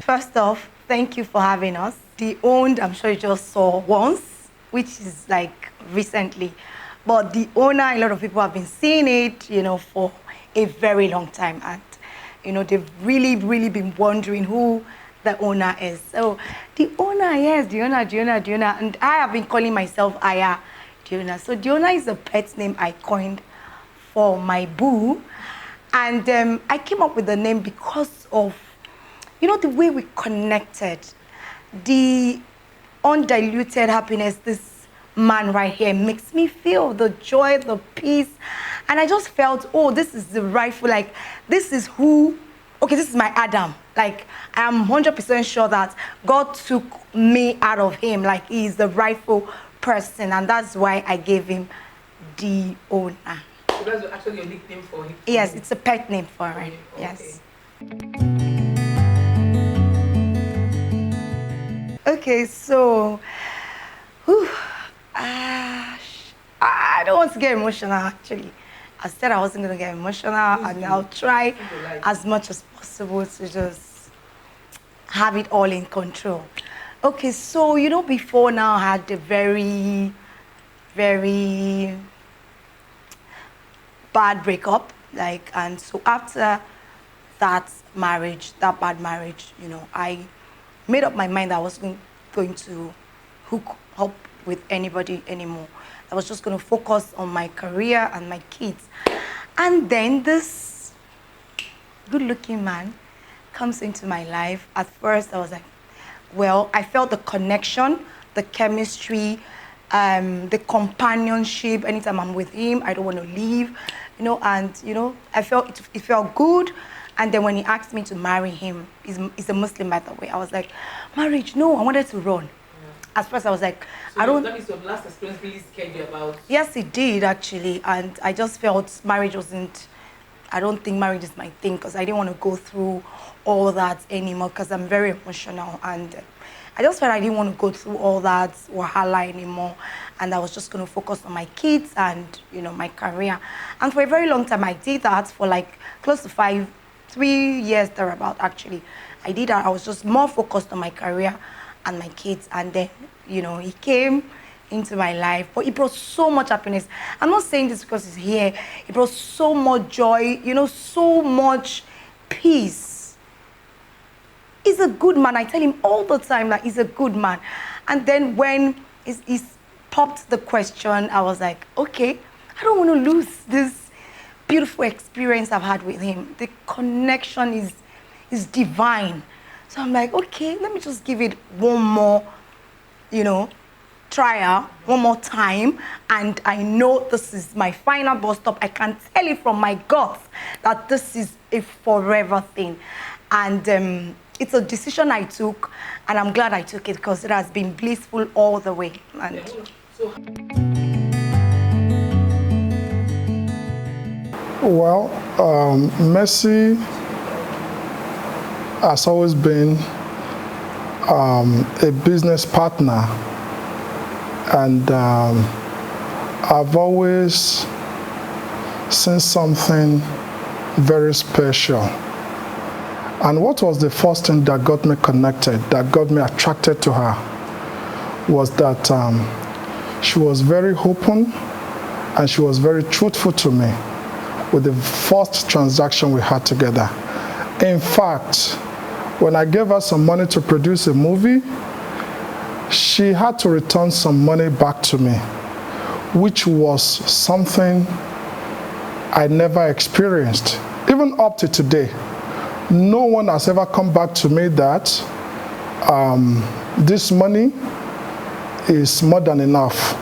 First off, thank you for having us. The owned, I'm sure you just saw once, which is like recently. But the owner, a lot of people have been seeing it, for a very long time. And, they've really, really been wondering who the owner is. So the owner, yes, the owner. And I have been calling myself Aya, the owner. So the owner is a pet name I coined for my boo. And I came up with the name because of, the way we connected, the undiluted happiness this man right here makes me feel, the joy, the peace. And I just felt, oh, this is the rightful, like, this is who, okay, this is my Adam. Like, I'm 100% sure that God took me out of him. Like, he's the rightful person. And that's why I gave him the owner. So that's actually a nickname for him? Yes, it's a pet name for him. Okay. Yes. Okay, so, I don't want to get emotional, actually. I said I wasn't going to get emotional, and I'll try as much as possible to just have it all in control. Okay, so, before now I had a very, very bad breakup, and so after that marriage, that bad marriage, I made up my mind that I wasn't going to hook up with anybody anymore. I was just going to focus on my career and my kids. And then this good-looking man comes into my life. At first, I was like, well, I felt the connection, the chemistry, the companionship. Anytime I'm with him, I don't want to leave, I felt it felt good. And then when he asked me to marry him, he's a Muslim, by the way, I was like, marriage, no, I wanted to run. At first, I was like, so I don't... That means your last experience really scared you about... Yes, it did, actually. And I just felt marriage wasn't... I don't think marriage is my thing, because I didn't want to go through all that anymore, because I'm very emotional. And I just felt I didn't want to go through all that wahala anymore. And I was just going to focus on my kids and, my career. And for a very long time, I did that for like close to 3 years thereabout, actually. I did that. I was just more focused on my career and my kids. And then, he came into my life, but it brought so much happiness. I'm not saying this because he's here. It brought so much joy, so much peace. He's a good man. I tell him all the time that he's a good man. And then when he's popped the question, I was like, okay, I don't want to lose this beautiful experience I've had with him. The connection is divine. So I'm like, okay, let me just give it one more, trial, one more time. And I know this is my final bus stop. I can tell it from my guts that this is a forever thing. And it's a decision I took, and I'm glad I took it, because it has been blissful all the way. And well, Mercy has always been a business partner, and I've always seen something very special. And what was the first thing that got me connected, that got me attracted to her, was that she was very open and she was very truthful to me with the first transaction we had together. In fact, when I gave her some money to produce a movie, she had to return some money back to me, which was something I never experienced. Even up to today, no one has ever come back to me that this money is more than enough.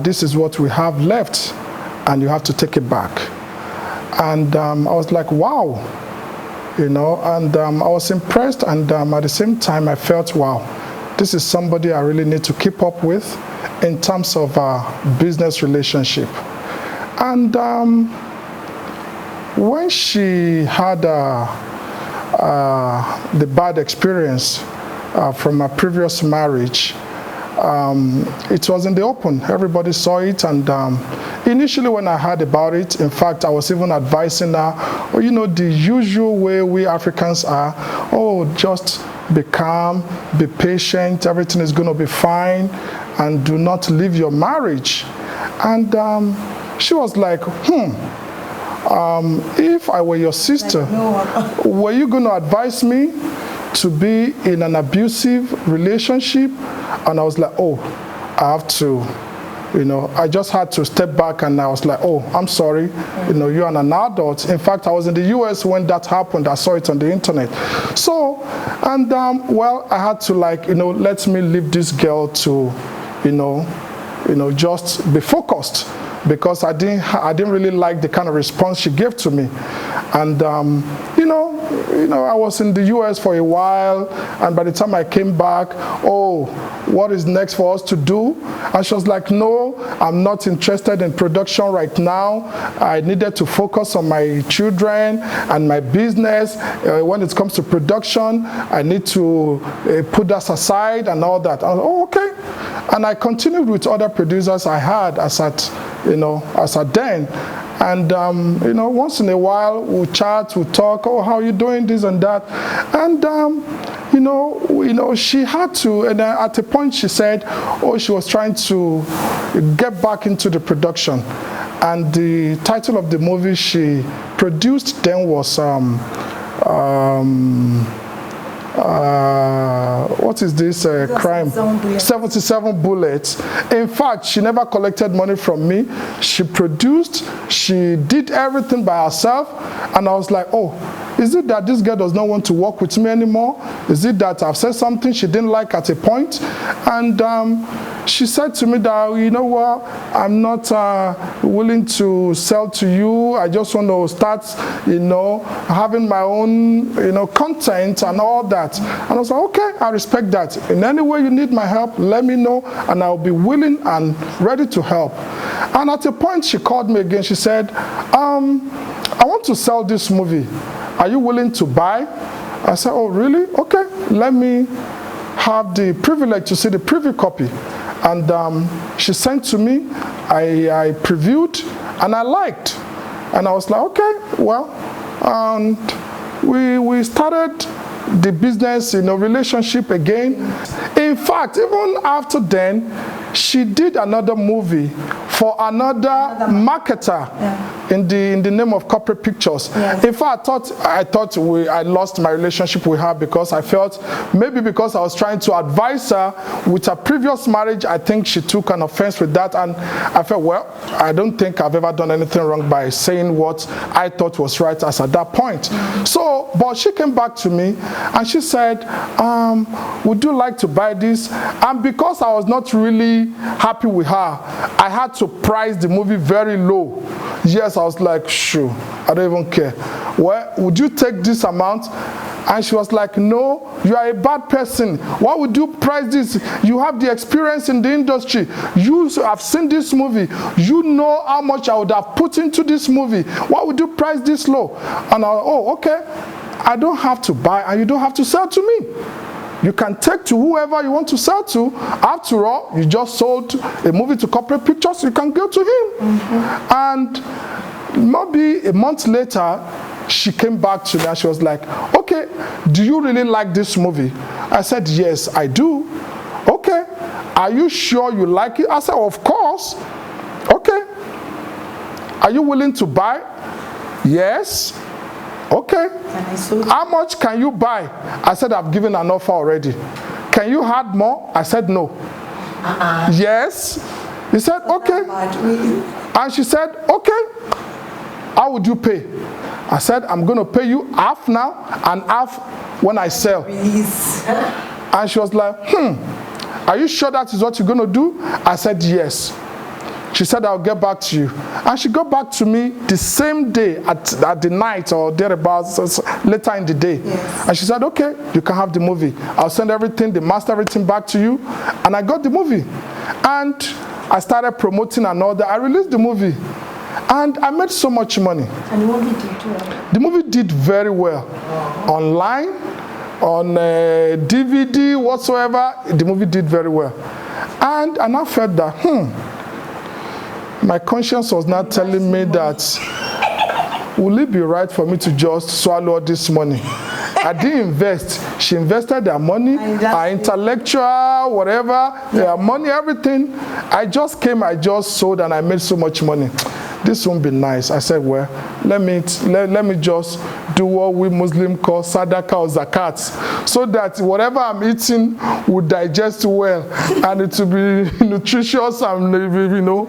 This is what we have left, and you have to take it back. And I was like, wow, and I was impressed, and at the same time I felt, wow, this is somebody I really need to keep up with in terms of our business relationship. And when she had the bad experience from her previous marriage, it was in the open. Everybody saw it, and initially when I heard about it, in fact, I was even advising her, oh, you know, the usual way we Africans are, oh, just be calm, be patient, everything is going to be fine, and do not leave your marriage. And she was like, if I were your sister, were you going to advise me to be in an abusive relationship? And I was like, oh, I have to, you know, I just had to step back, and I was like, oh, I'm sorry, you know, you're an adult. In fact, I was in the US when that happened. I saw it on the internet. So, and well, I had to, like, you know, let me leave this girl to, you know, just be focused, because I didn't really like the kind of response she gave to me. And you know, I was in the US for a while, and by the time I came back, oh, what is next for us to do? And she was like, no, I'm not interested in production right now. I needed to focus on my children and my business. When it comes to production, I need to put that aside and all that. I was like, oh, okay. And I continued with other producers I had as at then. And you know, once in a while we'll chat, we'll talk, oh, how are you doing, this and that. And you know, she had to, and at a point she said, oh, she was trying to get back into the production. And the title of the movie she produced then was what is this crime? 77 Bullets. In fact, she never collected money from me. She produced, she did everything by herself, and I was like, oh, is it that this girl does not want to work with me anymore? Is it that I've said something she didn't like at a point? And she said to me that, you know what, I'm not willing to sell to you. I just want to start, you know, having my own, you know, content and all that. And I was like, okay, I respect that. In any way you need my help, let me know, and I'll be willing and ready to help. And at a point she called me again. She said, I want to sell this movie. Are you willing to buy? I said, oh, really? Okay, let me have the privilege to see the preview copy. And she sent to me, I previewed, and I liked. And I was like, okay, well, and we started the business, you know, relationship again. In fact, even after then, she did another movie for another marketer in the name of Corporate Pictures. Yes. In fact, I thought I lost my relationship with her, because I felt maybe because I was trying to advise her with her previous marriage, I think she took an offense with that, and I felt, well, I don't think I've ever done anything wrong by saying what I thought was right as at that point. Mm-hmm. So, but she came back to me and she said, would you like to buy this? And because I was not really happy with her, I had to price the movie very low. Yes, I was like, sure, I don't even care. Well, would you take this amount? And she was like, no, you are a bad person. Why would you price this? You have the experience in the industry. You have seen this movie. You know how much I would have put into this movie. Why would you price this low? And I was, oh, okay. I don't have to buy, and you don't have to sell to me. You can take to whoever you want to sell to. After all, you just sold a movie to Corporate Pictures, you can go to him. Mm-hmm. And maybe a month later, she came back to me and she was like, okay, do you really like this movie? I said, yes, I do. Okay, are you sure you like it? I said, of course. Okay. Are you willing to buy? Yes. Okay. How much can you buy? I said, I've given an offer already. Can you add more? I said, no. Yes. He said, okay. And she said, okay. How would you pay? I said, I'm going to pay you half now and half when I sell. Please. And she was like, are you sure that is what you're going to do? I said, yes. She said, I'll get back to you. And she got back to me the same day at the night or thereabouts, later in the day. Yes. And she said, okay, you can have the movie. I'll send everything, the master, everything back to you. And I got the movie. And I started promoting and all that. I released the movie. And I made so much money. And the movie did well? The movie did very well. Online, on DVD, whatsoever, the movie did very well. And I felt that, my conscience was not telling me that, will it be right for me to just swallow this money? I didn't invest. She invested her money, her intellectual, whatever, their money, everything. I just came, I just sold, and I made so much money. This won't be nice. I said, well, let me just do what we Muslims call sadaqah or zakat, so that whatever I'm eating will digest well, and it will be nutritious and, you know,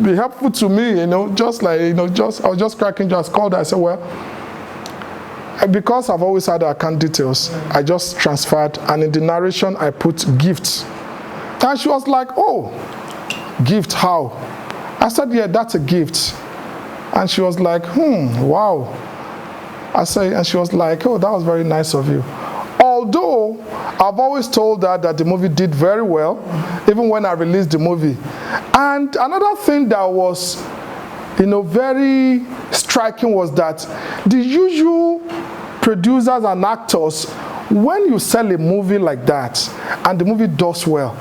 be helpful to me, you know, just like, you know, I was just cracking, just called her. I said, well, because I've always had account details, I just transferred, and in the narration I put gifts. And she was like, oh, gift, how? I said, yeah, that's a gift. And she was like, wow. I said, and she was like, oh, that was very nice of you. Although I've always told her that the movie did very well, even when I released the movie. And another thing that was, you know, very striking was that the usual producers and actors, when you sell a movie like that and the movie does well,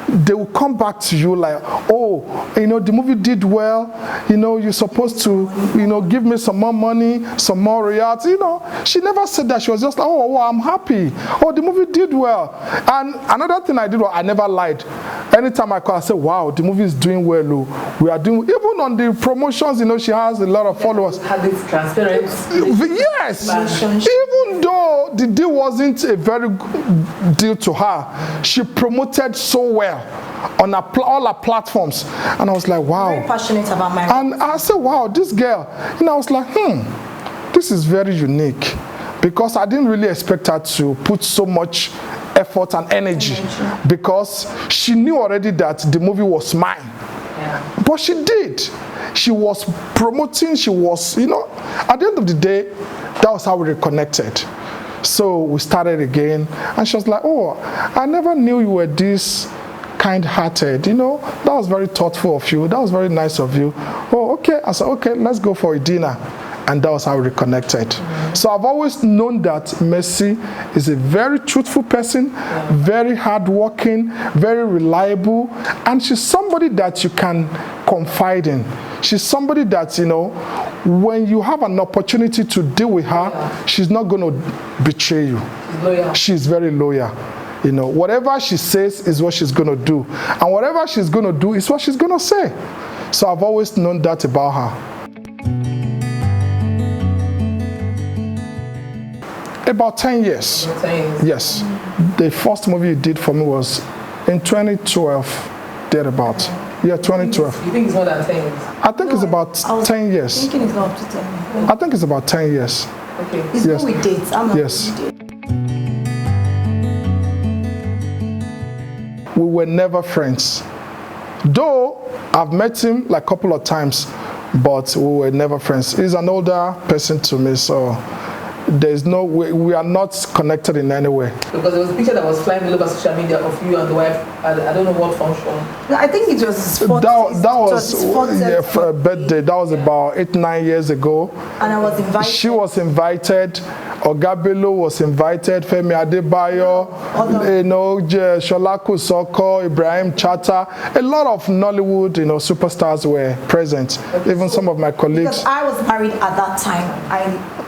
they will come back to you like, oh, you know, the movie did well, you know, you're supposed to, you know, give me some more money, some more royalties, you know. She never said that. She was just like, oh, I'm happy. Oh, the movie did well. And another thing I did was I never lied. Anytime I call, I say, wow, the movie is doing well. Oh. We are doing, even on the promotions, you know, she has a lot of followers. Have this transparent. Yes. Even though the deal wasn't a very good deal to her, she promoted so well on all our platforms, and I was like, wow. Very passionate about my. And I said, wow, this girl. And I was like, this is very unique, because I didn't really expect her to put so much effort and energy, because she knew already that the movie was mine. Yeah. But she did. She was promoting. She was, you know. At the end of the day, that was how we reconnected. So we started again, and she was like, oh, I never knew you were this kind-hearted, you know. That was very thoughtful of you. That was very nice of you. Oh, okay. I said, okay, let's go for a dinner. And that was how we reconnected. Mm-hmm. So I've always known that Mercy is a very truthful person, very hardworking, very reliable, and she's somebody that you can confide in. She's somebody that, you know, when you have an opportunity to deal with her, she's not going to betray you. She's loyal. She's very loyal. You know, whatever she says is what she's going to do. And whatever she's going to do is what she's going to say. So I've always known that about her. About 10 years. 10 years. Yes. The first movie you did for me was in 2012, thereabout. Yeah, 2012. You think it's more than 10 years? I think it's about 10 years. Thinking it's not up to 10 years. I think it's about 10 years. Okay. It's Yes. good with dates. I'm not Yes. good with dates. We were never friends. Though I've met him like a couple of times, but we were never friends. He's an older person to me, so there's no way, we are not connected in any way. Because there was a picture that was flying all over social media of you and the wife at I don't know what function. No, I think it was his 40th. That was his 40th yeah, for a birthday. That was about 8-9 years ago. And I was invited. She was invited. Ogabelo was invited. Femi Adebayo, you know, Shola Kusoko, Ibrahim Chata. A lot of Nollywood, you know, superstars were present. Okay, even some of my colleagues. Because I was married at that time.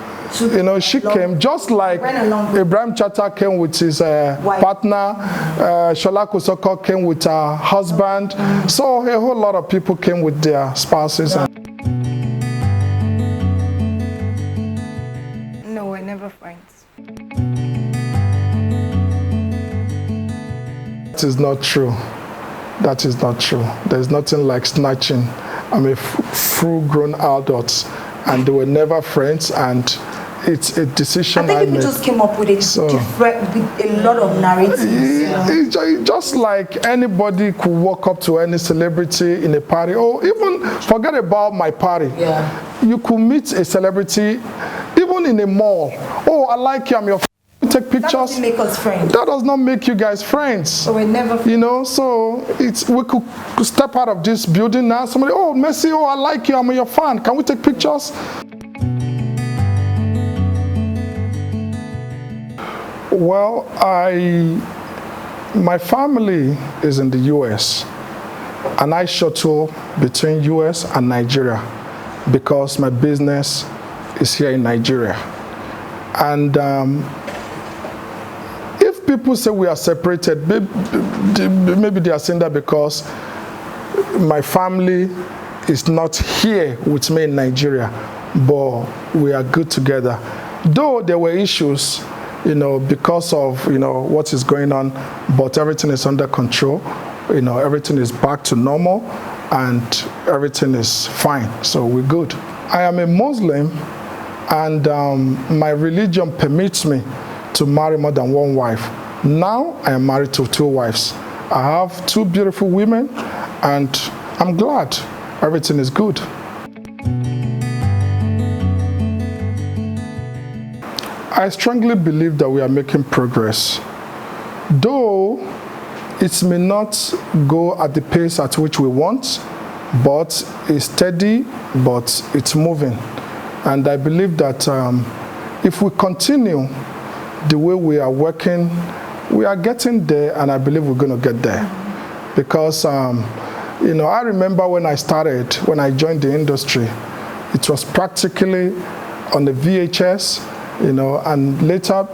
You know, she came just like Ibrahim Chata came with his partner. Shola Kusoko came with her husband. So a whole lot of people came with their spouses. No, we're never friends. That is not true. That is not true. There's nothing like snatching. I'm a full-grown adult, and they were never friends, and it's a decision I think made. people just came up with a lot of narratives. It's just like anybody could walk up to any celebrity in a party, or even forget about my party. Yeah. You could meet a celebrity, even in a mall. Oh, I like you, I'm your friend. Take pictures. That doesn't make us friends. That does not make you guys friends. So we're never friends. You know, so we could step out of this building now. Somebody, oh, Messi, oh, I like you, I'm your fan. Can we take pictures? Well, my family is in the US, an eye shuttle between US and Nigeria because my business is here in Nigeria. And if people say we are separated, maybe they are saying that because my family is not here with me in Nigeria, but we are good together. Though there were issues, because of, what is going on, but everything is under control. Everything is back to normal and everything is fine. So we're good. I am a Muslim and my religion permits me to marry more than one wife. Now I am married to 2 wives. I have 2 beautiful women and I'm glad everything is good. I strongly believe that we are making progress. Though it may not go at the pace at which we want, but it's steady, but it's moving. And I believe that if we continue the way we are working, we are getting there, and I believe we're going to get there. Because, I remember when I joined the industry, it was practically on the VHS, and later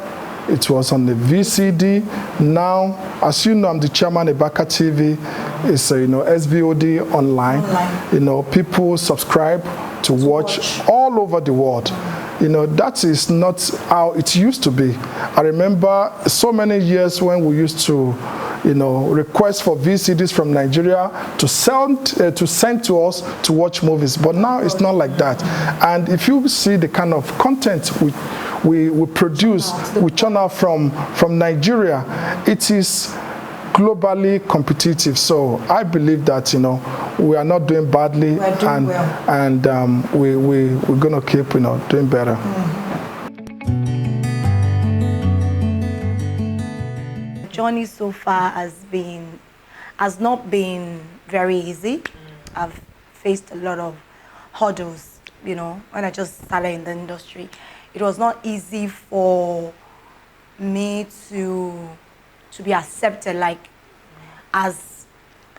it was on the VCD. Now, as you know, I'm the chairman of Baka TV. It's SVOD online. People subscribe to watch all over the world. That is not how it used to be. I remember so many years when we used to, request for VCDs from Nigeria to send to us to watch movies. But now it's not like that. And if you see the kind of content we produce, we churn out from Nigeria, it is globally competitive. So I believe that we are not doing badly, and we're gonna keep doing better. Journey so far has not been very easy. I've faced a lot of hurdles. When I just started in the industry, it was not easy for me to be accepted as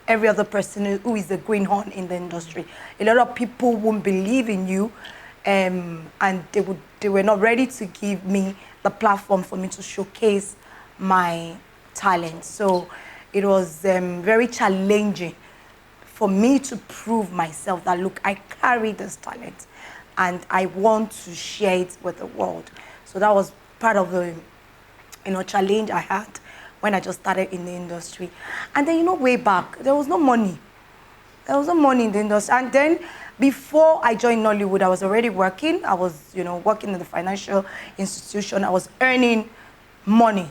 every other person who is a greenhorn in the industry. A lot of people won't believe in you, and they were not ready to give me the platform for me to showcase my talent. So it was very challenging for me to prove myself that, look, I carry this talent and I want to share it with the world. So that was part of the challenge I had when I just started in the industry. And then, way back, there was no money. There was no money in the industry. And then before I joined Nollywood, I was already working. I was, working in the financial institution. I was earning money,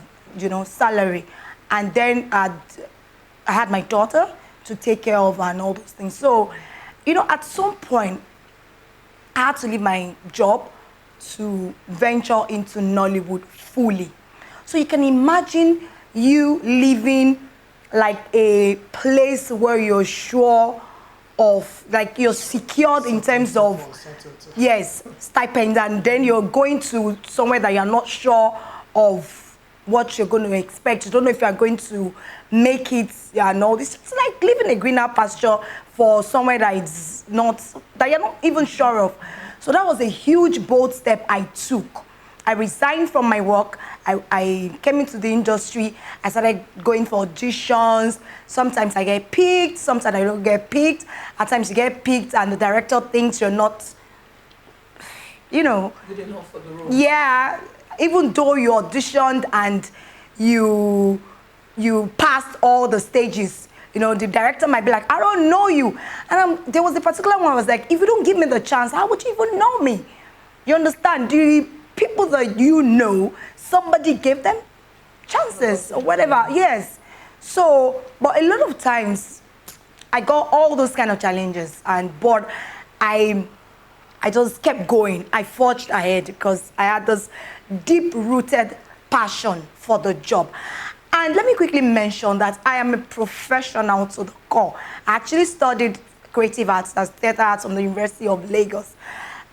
salary. And then I had my daughter to take care of and all those things. So, at some point, I had to leave my job to venture into Nollywood fully. So you can imagine you living like a place where you're sure of, you're secured in terms of, yes, stipend, and then you're going to somewhere that you're not sure of what you're going to expect. You don't know if you're going to make it, It's just like living a greener pasture for somewhere that you're not even sure of. So that was a huge, bold step I took. I resigned from my work. I came into the industry. I started going for auditions. Sometimes I get picked, sometimes I don't get picked. At times you get picked and the director thinks you're not, Good enough for the role. Yeah, even though you auditioned and you passed all the stages, the director might be like, I don't know you. And there was a particular one I was like, if you don't give me the chance, how would you even know me? You understand? The people that somebody gave them chances or whatever. Yes. So, but a lot of times, I got all those kind of challenges, but I just kept going. I forged ahead because I had this deep-rooted passion for the job. And let me quickly mention that I am a professional to the core. I actually studied creative arts, that's theater arts, from the University of Lagos.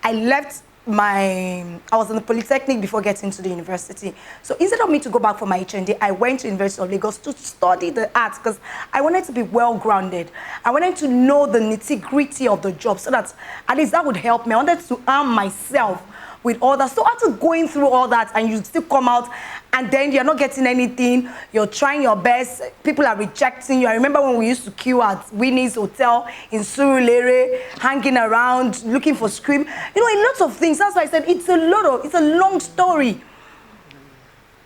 I left I was in the Polytechnic before getting to the university. So instead of me to go back for my HND, I went to University of Lagos to study the arts because I wanted to be well-grounded. I wanted to know the nitty-gritty of the job so that at least that would help me. I wanted to arm myself with all that. So after going through all that and you still come out and then you're not getting anything, you're trying your best, people are rejecting you. I remember when we used to queue at Winnie's Hotel in Surulere, hanging around, looking for script. You know, a lot of things. That's why I said it's a long story.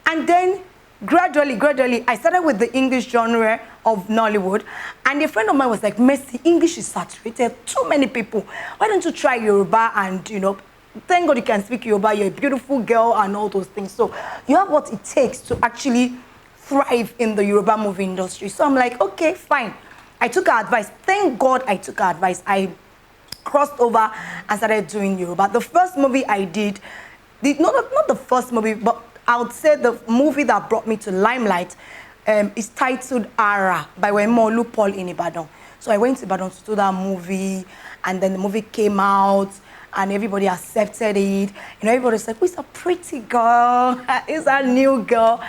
And then gradually, I started with the English genre of Nollywood. And a friend of mine was like, Mercy, English is saturated. Too many people. Why don't you try Yoruba and, you know, thank God you can speak Yoruba, you're a beautiful girl and all those things. So you have what it takes to actually thrive in the Yoruba movie industry. So I'm like, okay, fine. I took her advice. Thank God I took her advice. I crossed over and started doing Yoruba. The first movie I did, not the first movie, but I would say the movie that brought me to limelight is titled Ara by Wemolu Paul in Ibadan. So I went to Ibadan to do that movie, and then the movie came out, and everybody accepted it. You know, everybody said, "Who's a pretty girl? Is a new girl?"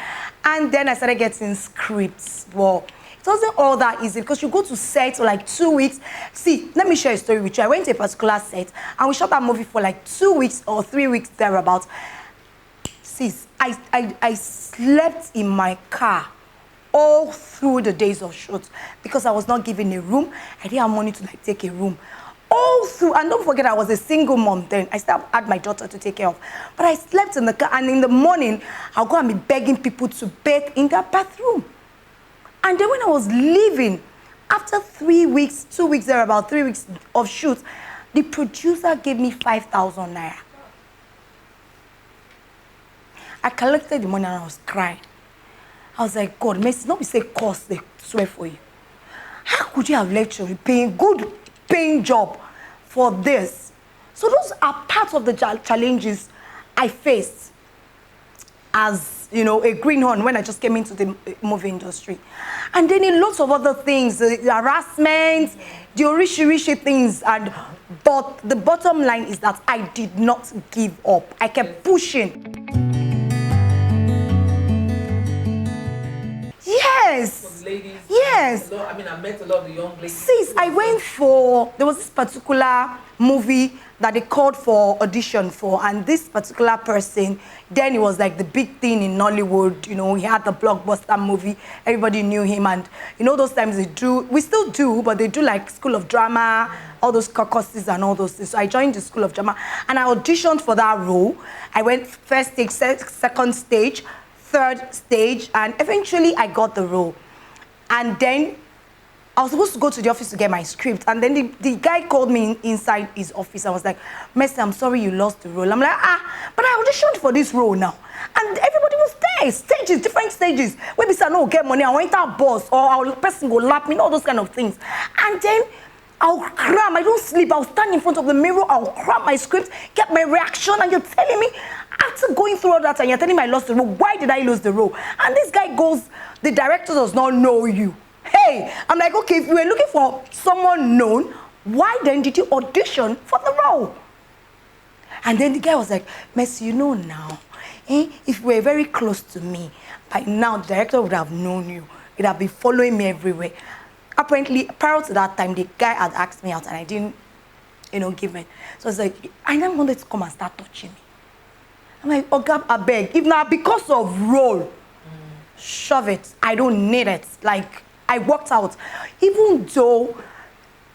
And then I started getting scripts. Well, it wasn't all that easy because you go to set for like 2 weeks. See, let me share a story with you. I went to a particular set and we shot that movie for like 2 weeks or 3 weeks thereabouts. Sis, I slept in my car all through the days of shoot because I was not given a room. I didn't have money to like take a room. All through, and don't forget I was a single mom then. I still had my daughter to take care of. But I slept in the car, and in the morning, I'll go and be begging people to bathe in their bathroom. And then when I was leaving, after 3 weeks, 2 weeks there, about 3 weeks of shoots, the producer gave me 5,000 naira. I collected the money and I was crying. I was like, God, mercy, not be say cost, they swear for you. How could you have left your good paying job for this? So those are parts of the challenges I faced as, you know, a greenhorn when I just came into the movie industry. And then in lots of other things, the harassment, the orishi things, but the bottom line is that I did not give up. I kept pushing. Yes. Ladies, yes. I mean, I met a lot of the young ladies. Sis, I went for, there was this particular movie that they called for audition for, and this particular person, then it was like the big thing in Nollywood. You know, he had the blockbuster movie, everybody knew him, and you know, those times they do, we still do, but they do like School of Drama, all those caucuses and all those things. So I joined the School of Drama, and I auditioned for that role. I went first stage, second stage, third stage, and eventually I got the role. And then I was supposed to go to the office to get my script, and then the guy called me inside his office. I was like, Mercy, I'm sorry you lost the role. I'm like, but I auditioned for this role now. And everybody was there, stages, different stages. Maybe say, no, get money, I want that boss, or our person go lap me, all those kind of things. And then I'll cram, I don't sleep, I'll stand in front of the mirror, I'll cram my script, get my reaction, and you're telling me, after going through all that, and you're telling me I lost the role, why did I lose the role? And this guy goes, the director does not know you. Hey, I'm like, okay, if you were looking for someone known, why then did you audition for the role? And then the guy was like, Mercy, you know now, if you were very close to me, by now the director would have known you. He'd have been following me everywhere. Apparently, prior to that time, the guy had asked me out and I didn't, you know, give it. So I was like, I never wanted to come and start touching me. I'm like, oh God, I beg. If not because of role, shove it. I don't need it. Like, I walked out. Even though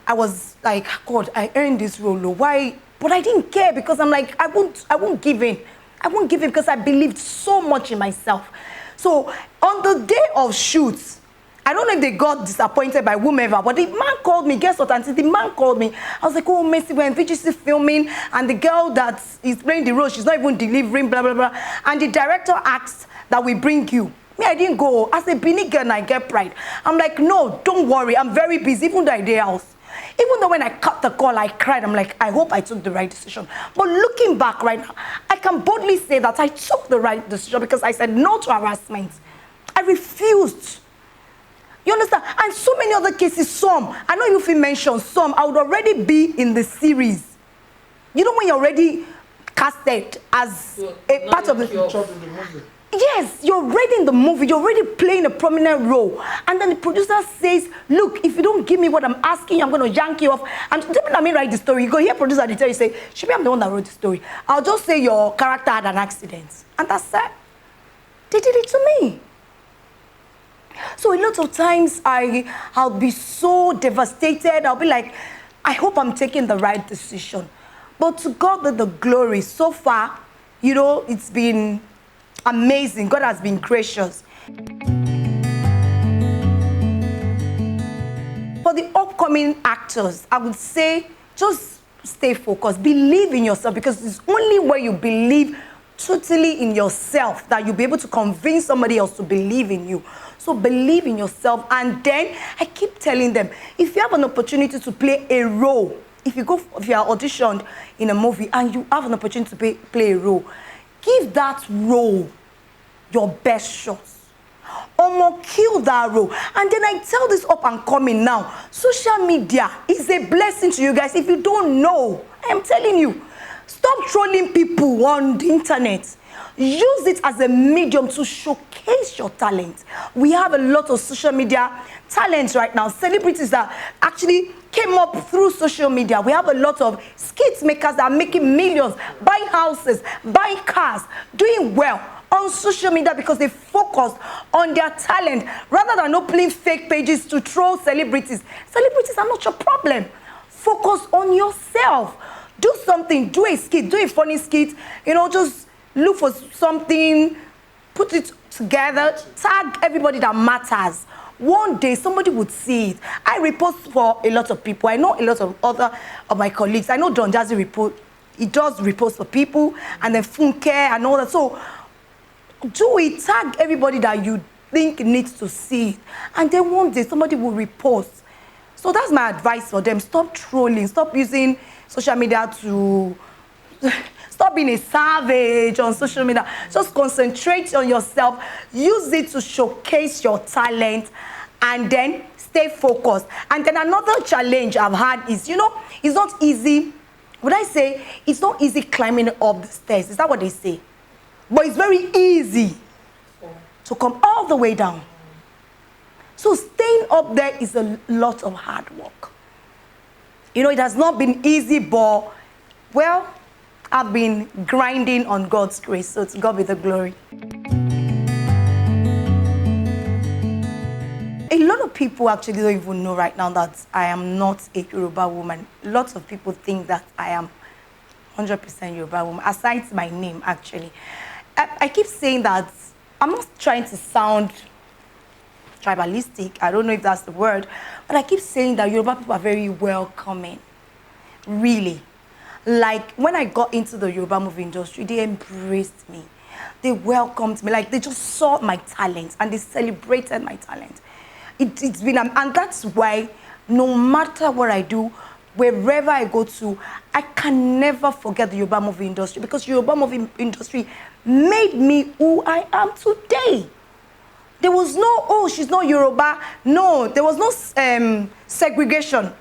I was like, God, I earned this role. Why? But I didn't care because I'm like, I won't give in. I won't give in because I believed so much in myself. So on the day of shoots, I don't know if they got disappointed by whomever, but the man called me. Guess what, Auntie? The man called me. I was like, oh, Mercy, we're in VGC filming, and the girl that is playing the role, she's not even delivering, blah, blah, blah. And the director asked that we bring you. Me, I didn't go. As a Benin girl, I get pride. I'm like, no, don't worry. I'm very busy, even though I did house. Even though when I cut the call, I cried. I'm like, I hope I took the right decision. But looking back right now, I can boldly say that I took the right decision because I said no to harassment. I refused. You understand? And so many other cases, some, I know if you mention some, I would already be in the series. You know when you're already casted as a part of the movie. Yes, you're already in the movie, you're already playing a prominent role. And then the producer says, look, if you don't give me what I'm asking, I'm going to yank you off. And let me write the story. You go hear producer, they tell you, say, Shibi, I'm the one that wrote the story. I'll just say your character had an accident. And that's it. They did it to me. So a lot of times I'll be so devastated. I'll be like, I hope I'm taking the right decision. But to God be the glory. So far, you know, it's been amazing. God has been gracious. For the upcoming actors, I would say just stay focused. Believe in yourself, because it's only when you believe totally in yourself that you'll be able to convince somebody else to believe in you. So believe in yourself. And then I keep telling them, if you have an opportunity to play a role, if you are auditioned in a movie and you have an opportunity to play a role, give that role your best shot. Almost kill that role. And then I tell this up and coming now, social media is a blessing to you guys. If you don't know, I am telling you, stop trolling people on the internet. Use it as a medium to showcase your talent. We have a lot of social media talents right now. Celebrities that actually came up through social media. We have a lot of skit makers that are making millions, buying houses, buying cars, doing well on social media because they focus on their talent rather than opening fake pages to troll celebrities. Celebrities are not your problem. Focus on yourself. Do something. Do a skit. Do a funny skit. You know, just look for something, put it together, tag everybody that matters. One day, somebody would see it. I repost for a lot of people. I know a lot of other of my colleagues. I know Don Jazzy repost. He does repost for people, and then Funke and all that. So, do it. Tag everybody that you think needs to see it. And then one day, somebody will repost. So, that's my advice for them. Stop trolling. Stop using social media to... Stop being a savage on social media. Just concentrate on yourself. Use it to showcase your talent and then stay focused. And then another challenge I've had is, you know, it's not easy. Would I say it's not easy climbing up the stairs? Is that what they say? But it's very easy to come all the way down. So staying up there is a lot of hard work. You know, it has not been easy, but, well, I've been grinding on God's grace, so to God be the glory. A lot of people actually don't even know right now that I am not a Yoruba woman. Lots of people think that I am 100% Yoruba woman, aside my name, actually. I keep saying that I'm not trying to sound tribalistic. I don't know if that's the word, but I keep saying that Yoruba people are very welcoming, really. Like, when I got into the Yoruba movie industry, they embraced me. They welcomed me. Like, they just saw my talent and they celebrated my talent. It's been, and that's why no matter what I do, wherever I go to, I can never forget the Yoruba movie industry, because Yoruba movie industry made me who I am today. There was no, oh, she's not Yoruba. No, there was no segregation.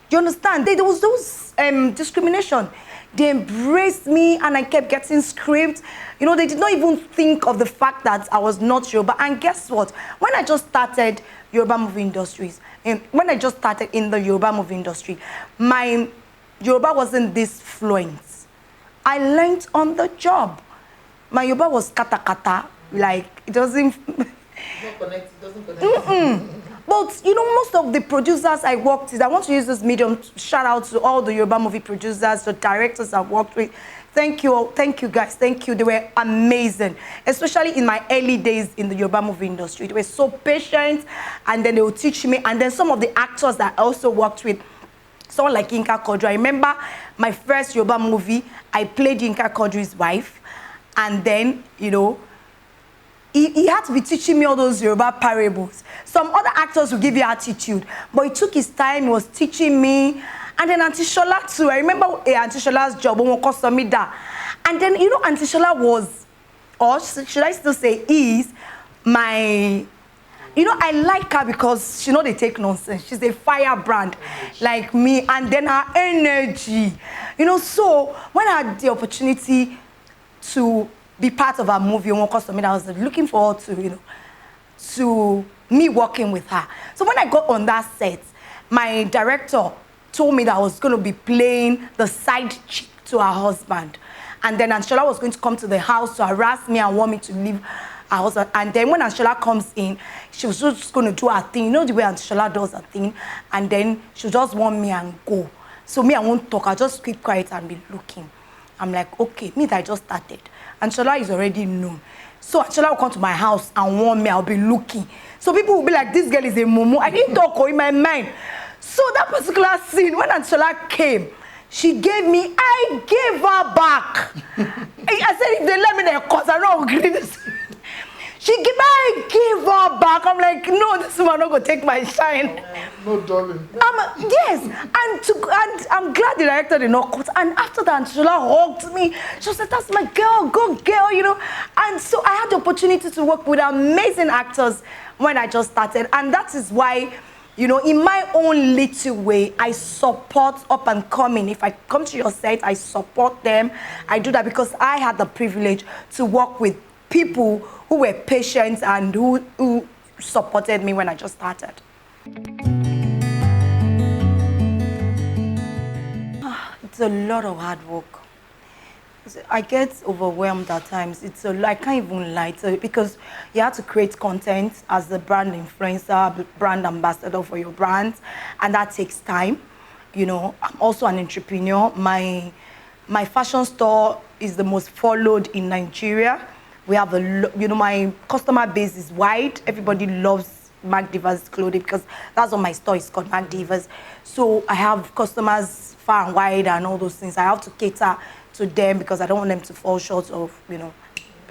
You understand? There was those discrimination. They embraced me and I kept getting scripts. You know, they did not even think of the fact that I was not Yoruba. And guess what? When I just started Yoruba movie industries, when I just started in the Yoruba movie industry, my Yoruba wasn't this fluent. I learned on the job. My Yoruba was kata kata, like it doesn't... It doesn't connect. But, you know, most of the producers I worked with, I want to use this medium to shout out to all the Yoruba movie producers, the directors I've worked with. Thank you guys, thank you. They were amazing, especially in my early days in the Yoruba movie industry. They were so patient, and then they would teach me. And then some of the actors that I also worked with, someone like Yinka Quadri. I remember my first Yoruba movie, I played Yinka Quadri's wife, and then, you know, he had to be teaching me all those Yoruba parables. Some other actors will give you attitude, but he took his time, he was teaching me. And then Auntie Shola too. I remember Auntie Shola's job, and then, you know, Auntie Shola was, or should I still say is, my you know, I like her because she know they take nonsense. She's a firebrand like me, and then her energy. You know, so when I had the opportunity to be part of her movie, One Custom, I was looking forward to, you know, to me working with her. So when I got on that set, my director told me that I was going to be playing the side chick to her husband. And then Anshola was going to come to the house to harass me and want me to leave her husband. And then when Anshola comes in, she was just going to do her thing. You know the way Anshola does her thing? And then she just want me and go. So me, I won't talk. I'll just keep quiet and be looking. I'm like, okay, me that I just started. Anshola is already known. So Anshola will come to my house and warn me, I'll be looking. So people will be like, this girl is a mumu. I didn't talk in my mind. So that particular scene, when Anshola came, she gave me, I gave her back. I said, if they let me there, cause I don't agree this. I gave her back. I'm like, no, this woman not gonna take my shine. No, darling. Yes, and I'm glad the director did not cut. And after that, Anshola hugged me. She said, that's my girl, go girl, you know. And so I had the opportunity to work with amazing actors when I just started. And that is why, you know, in my own little way, I support up and coming. If I come to your set, I support them. I do that because I had the privilege to work with people who were patient and who supported me when I just started. It's a lot of hard work. I get overwhelmed at times. I can't even lie to it because you have to create content as the brand influencer, brand ambassador for your brand, and that takes time. You know, I'm also an entrepreneur. My fashion store is the most followed in Nigeria. We have you know, my customer base is wide. Everybody loves Mac Divas clothing because that's what my store is called, Mac Divas. So I have customers far and wide and all those things. I have to cater to them because I don't want them to fall short of, you know,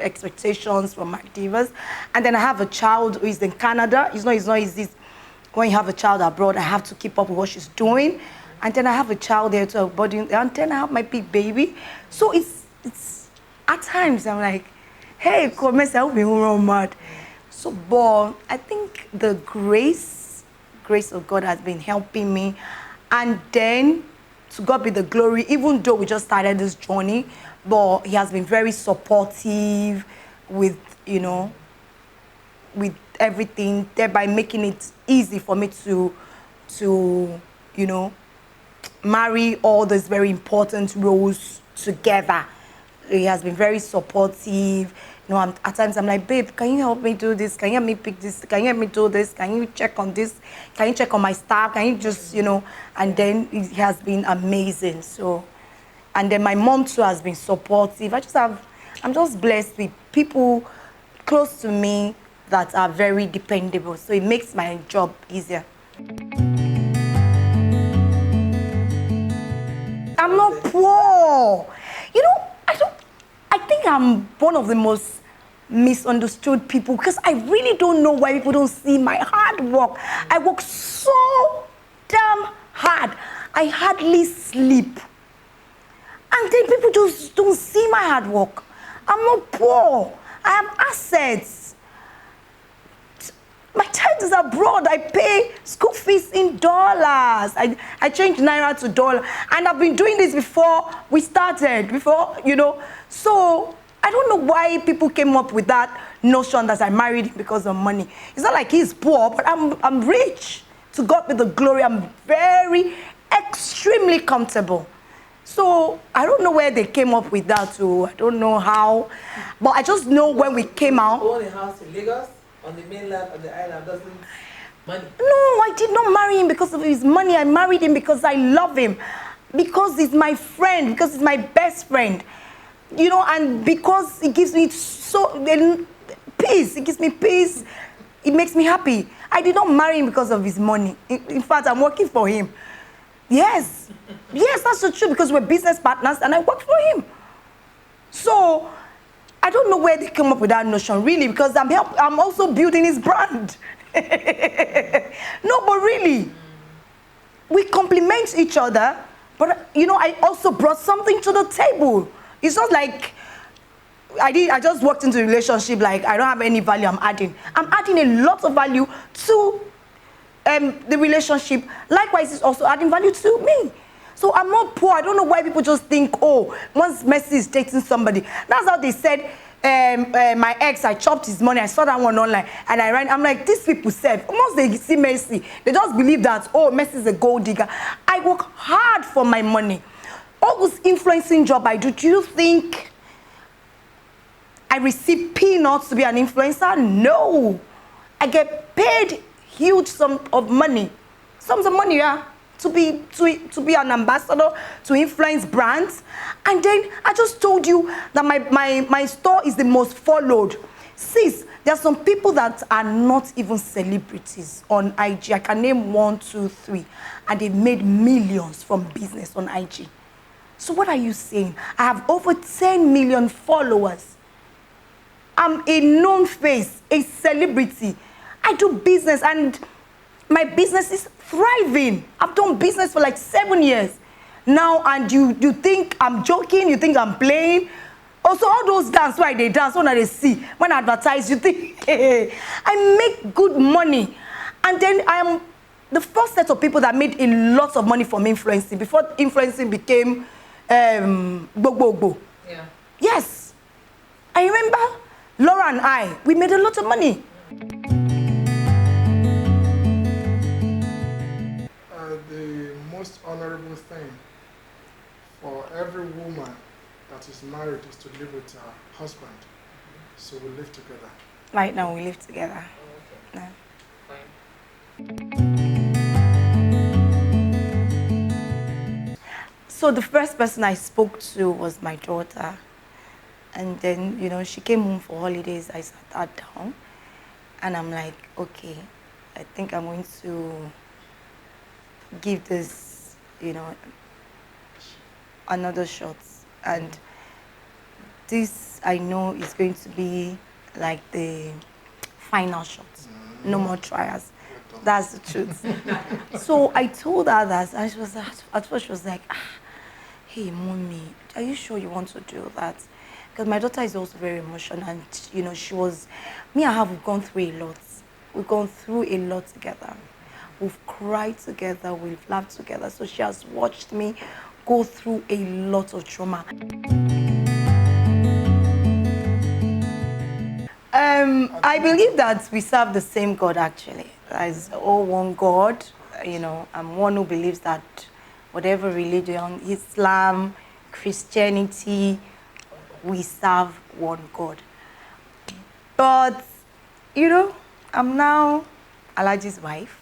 expectations from Mac Divas. And then I have a child who is in Canada. It's not easy when you have a child abroad. I have to keep up with what she's doing. And then I have a child there to body, and then I have my big baby. So it's at times I'm like, hey, come I hope you run mad. So, but I think the grace of God has been helping me. And then, to God be the glory, even though we just started this journey, but he has been very supportive with, you know, with everything, thereby making it easy for me to you know, marry all these very important roles together. He has been very supportive. You know, at times I'm like, babe, can you help me do this? Can you help me pick this? Can you help me do this? Can you check on this? Can you check on my staff? Can you just, you know? And then it has been amazing. So, and then my mom too has been supportive. I'm just blessed with people close to me that are very dependable. So it makes my job easier. I'm not poor. You know, I think I'm one of the most misunderstood people because I really don't know why people don't see my hard work. I work so damn hard. I hardly sleep. And then people just don't see my hard work. I'm not poor. I have assets. My child is abroad. I pay school fees in dollars. I change naira to dollar. And I've been doing this before we started, you know. So I don't know why people came up with that notion that I married him because of money. It's not like he's poor, but I'm rich. To God be the glory. I'm very, extremely comfortable. So I don't know where they came up with that too. I don't know how. But I just know when we came out. Own a house in Lagos? On the mainland of the island, doesn't money? No, I did not marry him because of his money. I married him because I love him, because he's my friend, because he's my best friend, you know, and because it gives me peace. It gives me peace. It makes me happy. I did not marry him because of his money. In fact, I'm working for him. Yes, yes, that's the truth because we're business partners and I work for him. So I don't know where they came up with that notion, really, because I'm also building his brand. No, but really, we complement each other. But, you know, I also brought something to the table. It's not like I just walked into a relationship like I don't have any value I'm adding. I'm adding a lot of value to the relationship. Likewise, it's also adding value to me. So I'm not poor. I don't know why people just think, oh, once Messi is dating somebody. That's how they said, my ex, I chopped his money. I saw that one online and I ran. I'm like, these people said, once they see Messi, they just believe that, oh, Messi is a gold digger. I work hard for my money. All those influencing job I do you think I receive peanuts to be an influencer? No. I get paid huge sums of money. Sums of money, yeah. To be an ambassador, to influence brands. And then I just told you that my store is the most followed. Sis, there are some people that are not even celebrities on IG. I can name 1, 2, 3. And they made millions from business on IG. So what are you saying? I have over 10 million followers. I'm a known face, a celebrity. I do business and my business is thriving. I've done business for like 7 years now, and you think I'm joking? You think I'm playing? Also, all those dance, why they dance, when they see, when I advertise, you think, hey, I make good money. And then I am the first set of people that made a lot of money from influencing, before influencing became go. Yeah. Yes. I remember Laura and I, we made a lot of money. The most honorable thing for every woman that is married is to live with her husband. So we live together. Right now, we live together. Oh, okay. Yeah. Fine. So the first person I spoke to was my daughter. And then, you know, she came home for holidays. I sat her down. And I'm like, okay, I think I'm going to give this, you know, another shot. And this, I know, is going to be like the final shot. No more trials. That's the truth. So I told her that, and she was, at first she was like, hey, mommy, are you sure you want to do that? Because my daughter is also very emotional, and, you know, she was, me and her, we've gone through a lot. We've gone through a lot together. We've cried together, we've laughed together. So she has watched me go through a lot of trauma. I believe that we serve the same God, actually. As all one God, you know, I'm one who believes that whatever religion, Islam, Christianity, we serve one God. But, you know, I'm now Alhaji's wife.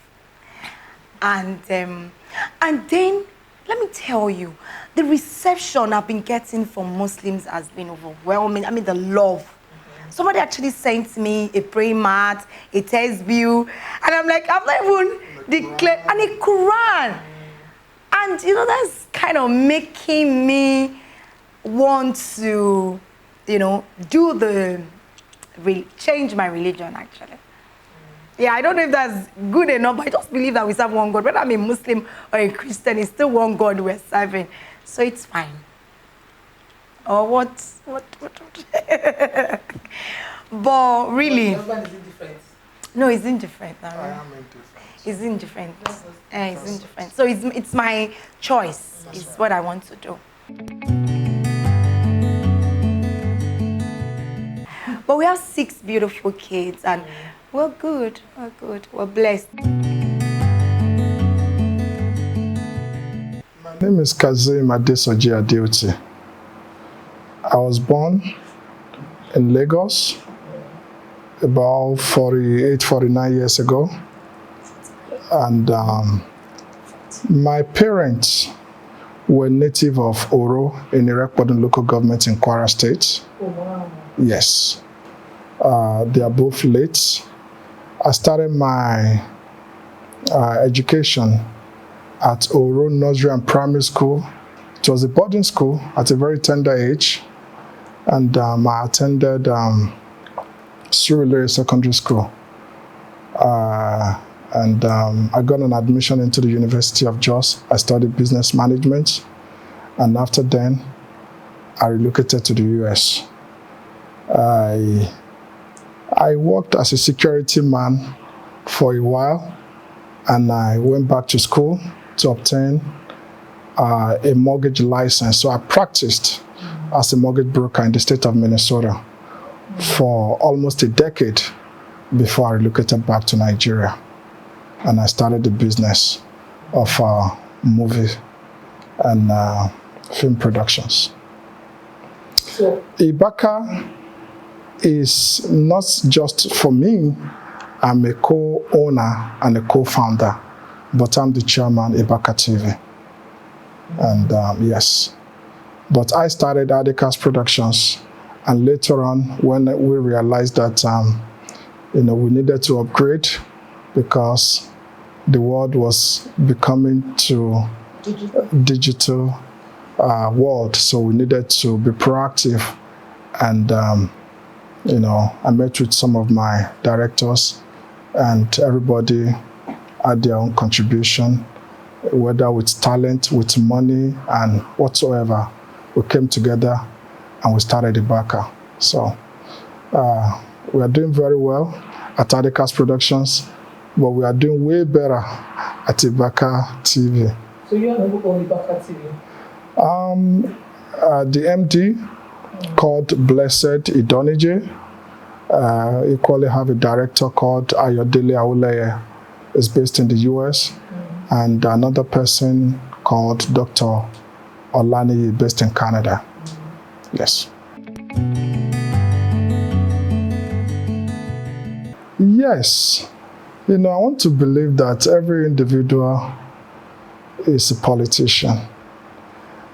And then, let me tell you, the reception I've been getting from Muslims has been overwhelming. I mean, the love. Somebody actually sent me a prayer mat, a test view, and I'm like, I've not even declared, and a Quran. And, you know, that's kind of making me want to, you know, change my religion, actually. Yeah, I don't know if that's good enough, but I just believe that we serve one God. Whether I'm a Muslim or a Christian, it's still one God we're serving. So it's fine. Or what? But really... Your husband is indifferent. No, it's indifferent. I am indifferent. It's indifferent. It's indifferent. So it's my choice. It's right. What I want to do. But we have 6 beautiful kids, and we're good. We're good. We're blessed. My name is Kazim Adeoti. I was born in Lagos about 48, 49 years ago. And my parents were native of Oro in Irekpodun local government in Kwara State. Oh, wow. Yes. They are both late. I started my education at Oro Nursery and Primary School. It was a boarding school at a very tender age. And I attended Surulere Secondary School. And I got an admission into the University of Jos. I studied business management. And after then, I relocated to the US. I worked as a security man for a while, and I went back to school to obtain a mortgage license. So I practiced as a mortgage broker in the state of Minnesota for almost a decade before I relocated back to Nigeria. And I started the business of movie and film productions. So, Ibaka is not just for me. I'm a co-owner and a co-founder, but I'm the chairman of Ibaka TV. And yes, but I started Adeotis Productions, and later on, when we realized that we needed to upgrade because the world was becoming to digital world, so we needed to be proactive. And I met with some of my directors, and everybody had their own contribution, whether with talent, with money, and whatsoever. We came together and we started Ibaka. So we are doing very well at Adeotis Productions, but we are doing way better at Ibaka TV. So you are who own Ibaka TV? The MD called Blessed Idonije. Equally have a director called Ayodele Auleye, is based in the US, and another person called Dr. Olani, based in Canada. Yes. Yes. I want to believe that every individual is a politician.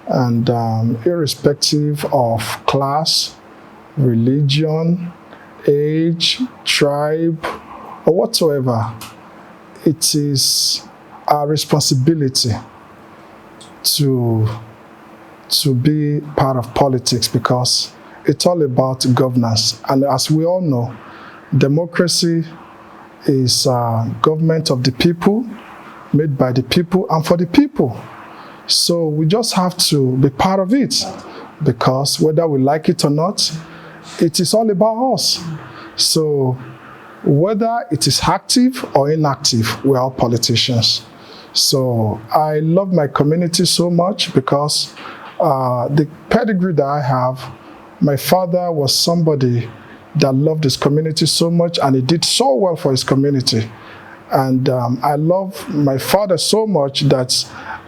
And irrespective of class, religion, age, tribe, or whatsoever, it is our responsibility to be part of politics, because it's all about governance. And as we all know, democracy is government of the people, made by the people and for the people. So we just have to be part of it, because whether we like it or not, it is all about us. So whether it is active or inactive, we are all politicians. So I love my community so much, because the pedigree that I have, my father was somebody that loved his community so much, and he did so well for his community. And I love my father so much that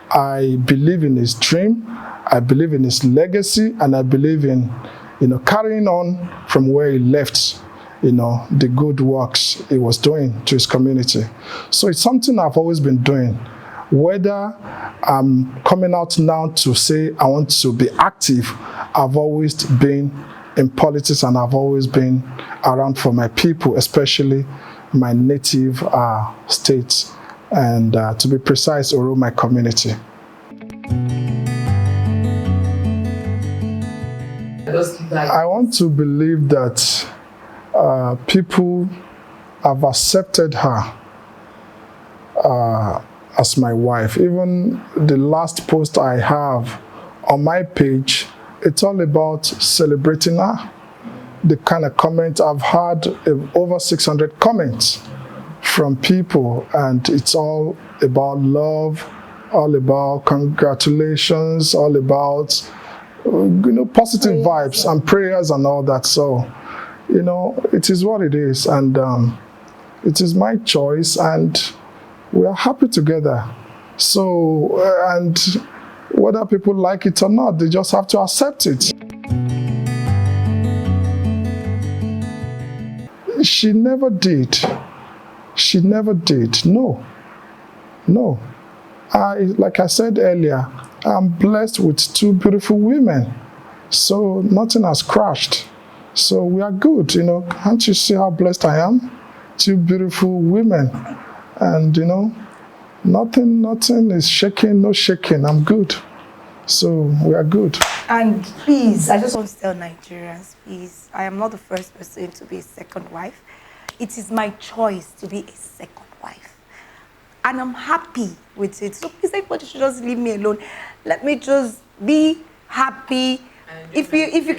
I believe in his dream, I believe in his legacy, and I believe in carrying on from where he left, the good works he was doing to his community. So it's something I've always been doing. Whether I'm coming out now to say I want to be active, I've always been in politics, and I've always been around for my people, especially my native state, and to be precise, my community. I want to believe that people have accepted her as my wife. Even the last post I have on my page, it's all about celebrating her. The kind of comment I've had, over 600 comments from people, and it's all about love, all about congratulations, all about positive vibes and prayers and all that. So it is what it is, and it is my choice, and we are happy together. So and whether people like it or not, they just have to accept it. She never did. She never did. No. Like I said earlier, I'm blessed with two beautiful women. So nothing has crashed. So we are good, Can't you see how blessed I am? Two beautiful women. And, nothing is shaking, no shaking. I'm good. So we are good. And please, I just want to tell Nigerians, please, I am not the first person to be a second wife. It is my choice to be a second wife. And I'm happy with it. So please, everybody should just leave me alone. Let me just be happy If you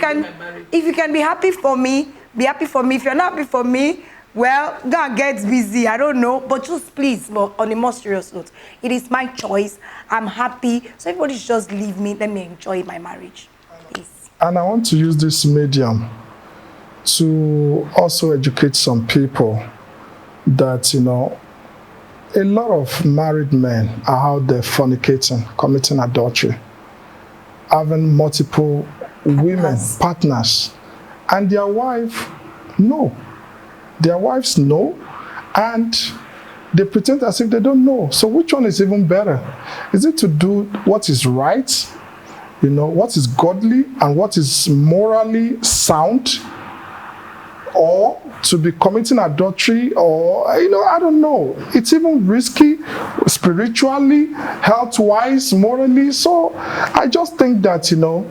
can be happy for me, be happy for me. If you're not happy for me, well, go and get busy. I don't know, but just please, but on a more serious note, it is my choice. I'm happy, so everybody should just leave me. Let me enjoy my marriage, please. And I want to use this medium to also educate some people that, you know, a lot of married men are out there fornicating, committing adultery, having multiple partners, and their wife, no. Their wives know, and they pretend as if they don't know. So which one is even better? Is it to do what is right, you know, what is godly and what is morally sound, or to be committing adultery, or, you know, I don't know. It's even risky spiritually, health-wise, morally. So I just think that, you know,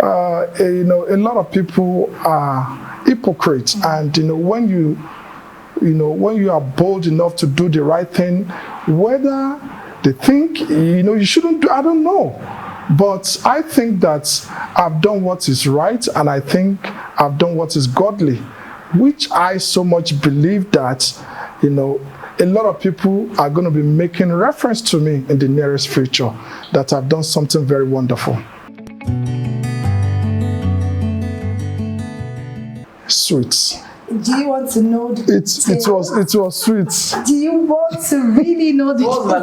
a lot of people are hypocrites, and when you are bold enough to do the right thing, whether they think you shouldn't do, I don't know, but I think that I've done what is right, and I think I've done what is godly, which I so much believe that a lot of people are going to be making reference to me in the nearest future, that I've done something very wonderful. Sweet. Do you want to know the details? It was sweet. Do you want to really know the details?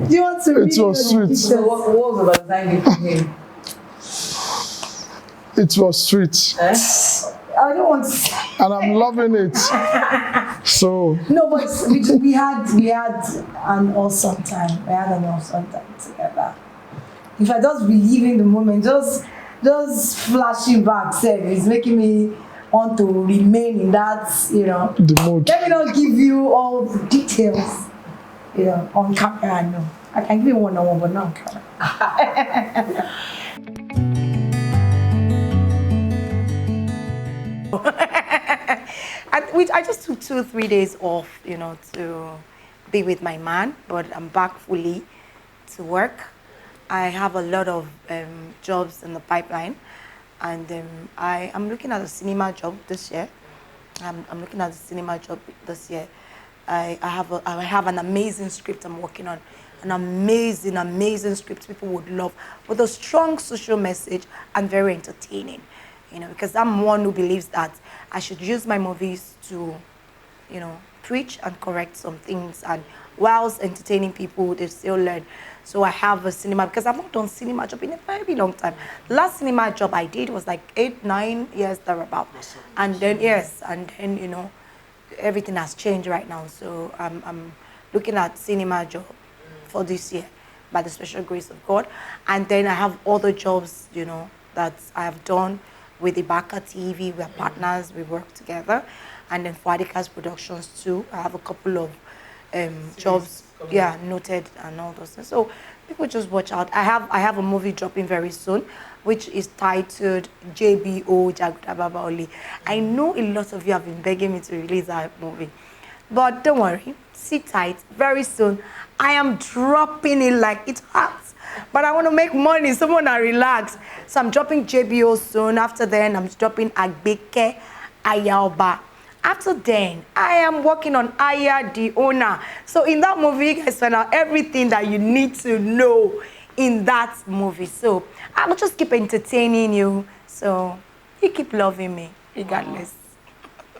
Do you want to really know the details? What was the Valentine gift for him? It was sweet. I don't want to say. And I'm loving it. So no, but we had an awesome time. We had an awesome time together. If I just believe in the moment, just flashing back, it's making me want to remain in that, the mood. Let me not give you all the details, on camera. No, I can give you one-on-one, but not on camera. I just took 2 or 3 days off, to be with my man, but I'm back fully to work. I have a lot of jobs in the pipeline, and I'm looking at a cinema job this year. I'm looking at a cinema job this year. I have an amazing script I'm working on, an amazing script people would love, with a strong social message and very entertaining. Because I'm one who believes that I should use my movies to, preach and correct some things, and whilst entertaining people, they still learn. So I have a cinema, because I've not done cinema job in a very long time. The last cinema job I did was like 8-9 years thereabout. And then, everything has changed right now. So I'm looking at cinema job for this year, by the special grace of God. And then I have other jobs, that I have done with the Ibaka TV. We are partners, we work together. And then for Adika's Productions too, I have a couple of jobs, noted and all those things. So people just watch out. I have a movie dropping very soon, which is titled JBO Jaguda Babaoli. I know a lot of you have been begging me to release that movie, but don't worry, sit tight. Very soon, I am dropping it like it's hot. But I want to make money, so I want to relax. So I'm dropping JBO soon. After then, I'm dropping Aigbe Kazim. After then, I am working on Aya the Owner. So in that movie, you guys find out everything that you need to know in that movie. So I will just keep entertaining you. So you keep loving me regardless.